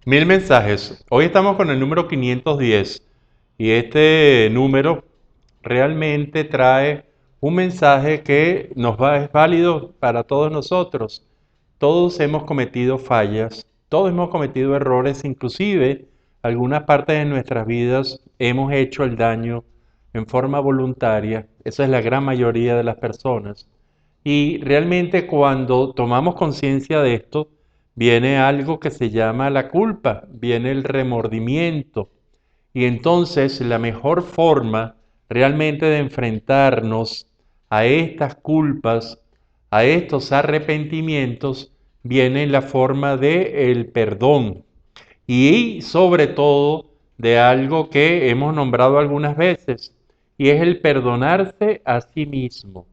Mil mensajes. Hoy estamos con el número 510 y este número realmente trae un mensaje que es válido para todos nosotros. Todos hemos cometido fallas, todos hemos cometido errores, inclusive algunas partes de nuestras vidas hemos hecho el daño en forma voluntaria. Esa es la gran mayoría de las personas. Y realmente cuando tomamos conciencia de esto, viene algo que se llama la culpa, viene el remordimiento. Y entonces la mejor forma realmente de enfrentarnos a estas culpas, a estos arrepentimientos, viene en la forma de el perdón. Y sobre todo de algo que hemos nombrado algunas veces, y es el perdonarse a sí mismo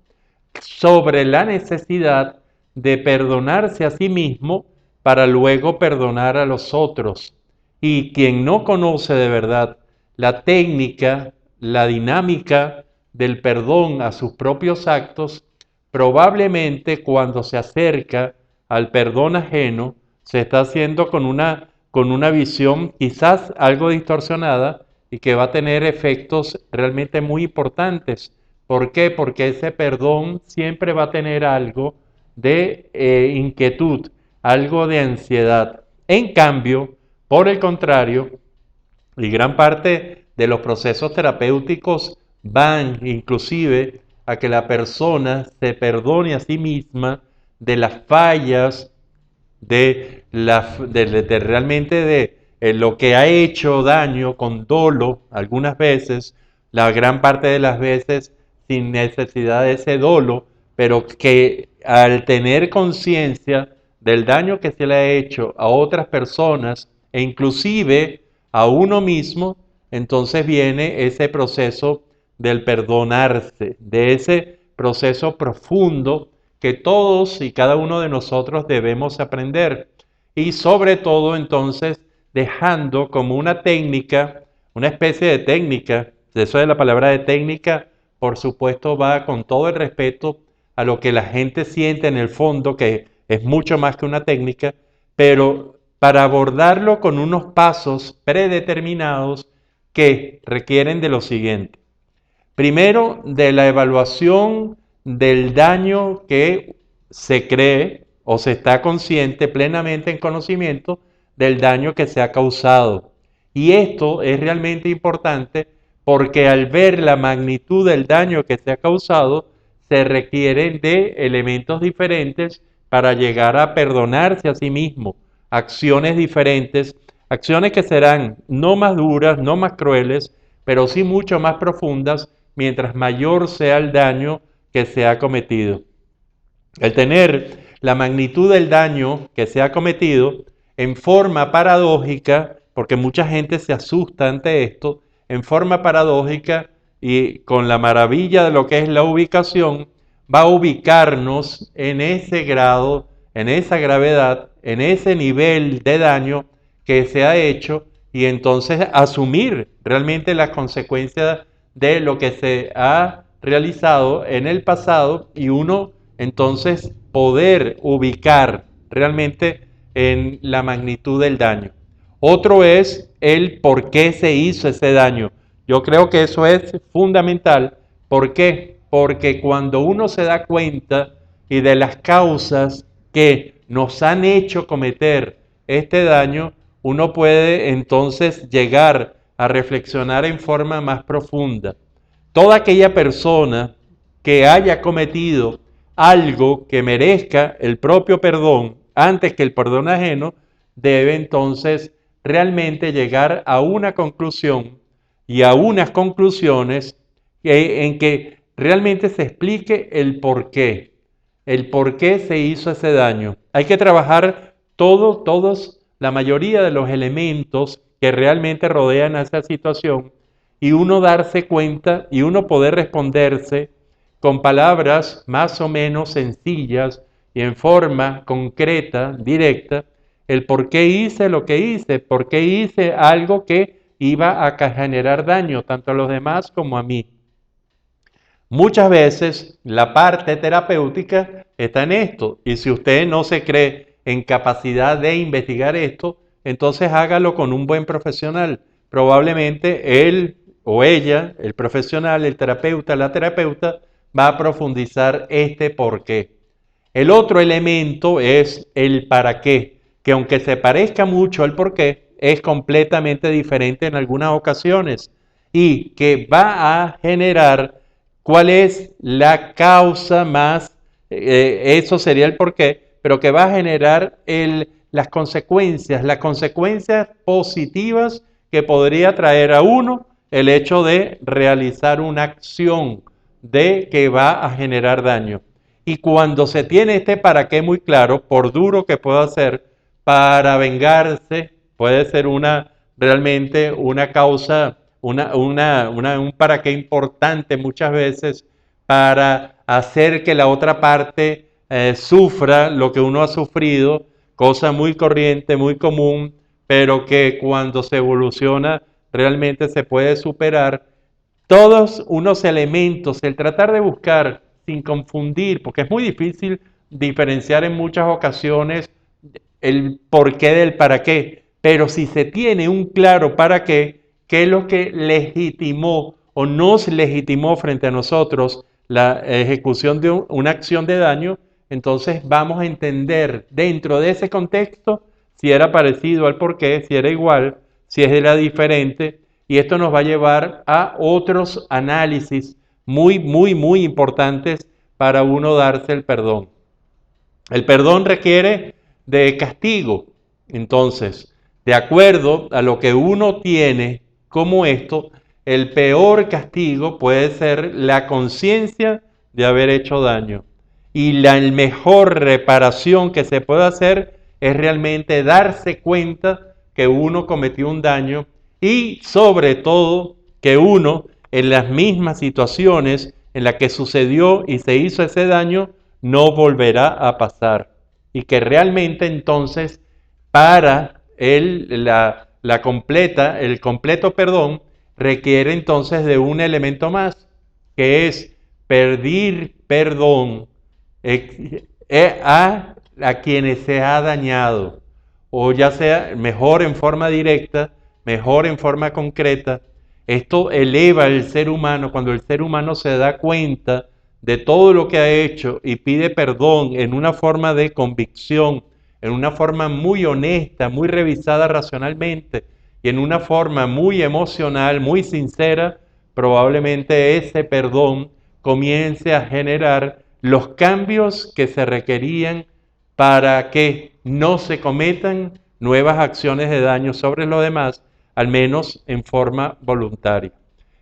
sobre la necesidad de perdonarse a sí mismo para luego perdonar a los otros. Y quien no conoce de verdad la técnica, la dinámica del perdón a sus propios actos, probablemente cuando se acerca al perdón ajeno, se está haciendo con una visión quizás algo distorsionada y que va a tener efectos realmente muy importantes. ¿Por qué? Porque ese perdón siempre va a tener algo de inquietud, algo de ansiedad. En cambio, por el contrario, y gran parte de los procesos terapéuticos van inclusive a que la persona se perdone a sí misma de las fallas, de realmente de lo que ha hecho daño con dolo algunas veces, la gran parte de las veces sin necesidad de ese dolo, pero que al tener conciencia del daño que se le ha hecho a otras personas e inclusive a uno mismo, entonces viene ese proceso del perdonarse, de ese proceso profundo que todos y cada uno de nosotros debemos aprender. Y sobre todo entonces dejando como una técnica, una especie de técnica, eso de la palabra de técnica, por supuesto va con todo el respeto a lo que la gente siente en el fondo, que es mucho más que una técnica, pero para abordarlo con unos pasos predeterminados que requieren de lo siguiente. Primero, de la evaluación del daño que se cree o se está consciente plenamente en conocimiento del daño que se ha causado. Y esto es realmente importante porque al ver la magnitud del daño que se ha causado, se requieren de elementos diferentes para llegar a perdonarse a sí mismo, acciones diferentes, acciones que serán no más duras, no más crueles, pero sí mucho más profundas mientras mayor sea el daño que se ha cometido. El tener la magnitud del daño que se ha cometido en forma paradójica, porque mucha gente se asusta ante esto, en forma paradójica y con la maravilla de lo que es la ubicación, va a ubicarnos en ese grado, en esa gravedad, en ese nivel de daño que se ha hecho y entonces asumir realmente las consecuencias de lo que se ha realizado en el pasado y uno entonces poder ubicar realmente en la magnitud del daño. Otro es el por qué se hizo ese daño. Yo creo que eso es fundamental. ¿Por qué? Porque cuando uno se da cuenta y de las causas que nos han hecho cometer este daño, uno puede entonces llegar a reflexionar en forma más profunda. Toda aquella persona que haya cometido algo que merezca el propio perdón antes que el perdón ajeno, debe entonces realmente llegar a una conclusión y a unas conclusiones en que realmente se explique el por qué se hizo ese daño. Hay que trabajar todos, la mayoría de los elementos que realmente rodean a esa situación y uno darse cuenta y uno poder responderse con palabras más o menos sencillas y en forma concreta, directa, el por qué hice lo que hice, por qué hice algo que iba a generar daño tanto a los demás como a mí. Muchas veces la parte terapéutica está en esto y si usted no se cree en capacidad de investigar esto, entonces hágalo con un buen profesional. Probablemente él o ella, el profesional, el terapeuta, la terapeuta, va a profundizar este por qué. El otro elemento es el para qué, que aunque se parezca mucho al por qué, es completamente diferente en algunas ocasiones y que va a generar cuál es la causa más, eso sería el por qué, pero que va a generar las consecuencias positivas que podría traer a uno el hecho de realizar una acción de que va a generar daño. Y cuando se tiene este para qué muy claro, por duro que pueda ser, para vengarse, puede ser realmente una causa, un para qué importante muchas veces para hacer que la otra parte sufra lo que uno ha sufrido, cosa muy corriente, muy común, pero que cuando se evoluciona realmente se puede superar. Todos unos elementos, el tratar de buscar sin confundir, porque es muy difícil diferenciar en muchas ocasiones el por qué del para qué, pero si se tiene un claro para qué, qué es lo que legitimó o nos legitimó frente a nosotros la ejecución de una acción de daño, entonces vamos a entender dentro de ese contexto si era parecido al por qué, si era igual, si era diferente, y esto nos va a llevar a otros análisis muy, muy, muy importantes para uno darse el perdón. El perdón requiere de castigo. Entonces, de acuerdo a lo que uno tiene como esto, el peor castigo puede ser la conciencia de haber hecho daño. Y la mejor reparación que se puede hacer es realmente darse cuenta que uno cometió un daño y sobre todo que uno en las mismas situaciones en las que sucedió y se hizo ese daño no volverá a pasar. Y que realmente entonces para el completo perdón requiere entonces de un elemento más, que es pedir perdón a quienes se ha dañado, o ya sea mejor en forma directa, mejor en forma concreta. Esto eleva al ser humano cuando el ser humano se da cuenta de todo lo que ha hecho y pide perdón en una forma de convicción, en una forma muy honesta, muy revisada racionalmente y en una forma muy emocional, muy sincera, probablemente ese perdón comience a generar los cambios que se requerían para que no se cometan nuevas acciones de daño sobre los demás, al menos en forma voluntaria.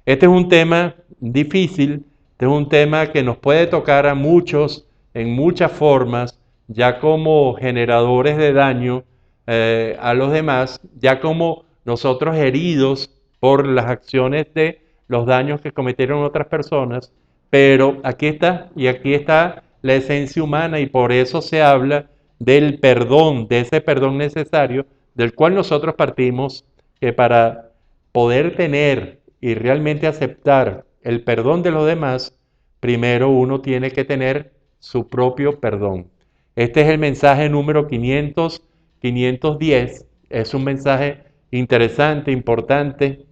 Este es un tema difícil, este es un tema que nos puede tocar a muchos en muchas formas, ya como generadores de daño a los demás, ya como nosotros heridos por las acciones de los daños que cometieron otras personas, pero aquí está la esencia humana y por eso se habla del perdón, de ese perdón necesario, del cual nosotros partimos, que para poder tener y realmente aceptar el perdón de los demás, primero uno tiene que tener su propio perdón. Este es el mensaje número 510. Es un mensaje interesante, importante,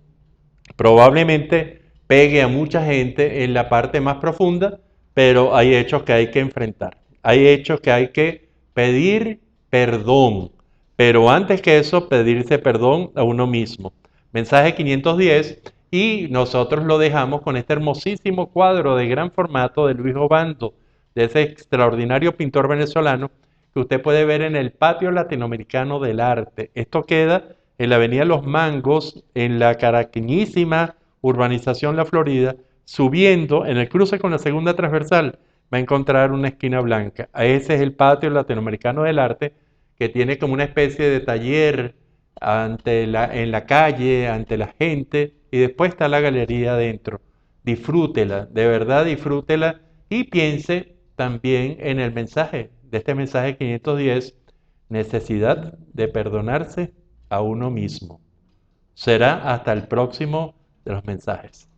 probablemente pegue a mucha gente en la parte más profunda, pero hay hechos que hay que enfrentar. Hay hechos que hay que pedir perdón, pero antes que eso, pedirse perdón a uno mismo. Mensaje 510 y nosotros lo dejamos con este hermosísimo cuadro de gran formato de Luis Obando, de ese extraordinario pintor venezolano que usted puede ver en el Patio Latinoamericano del Arte. Esto queda en la Avenida Los Mangos, en la caraqueñísima urbanización La Florida, subiendo en el cruce con la segunda transversal, va a encontrar una esquina blanca. Ese es el Patio Latinoamericano del Arte, que tiene como una especie de taller en la calle, ante la gente, y después está la galería adentro. Disfrútela, de verdad disfrútela, y piense también en el mensaje de este mensaje 510, necesidad de perdonarse a uno mismo. Será hasta el próximo de los mensajes.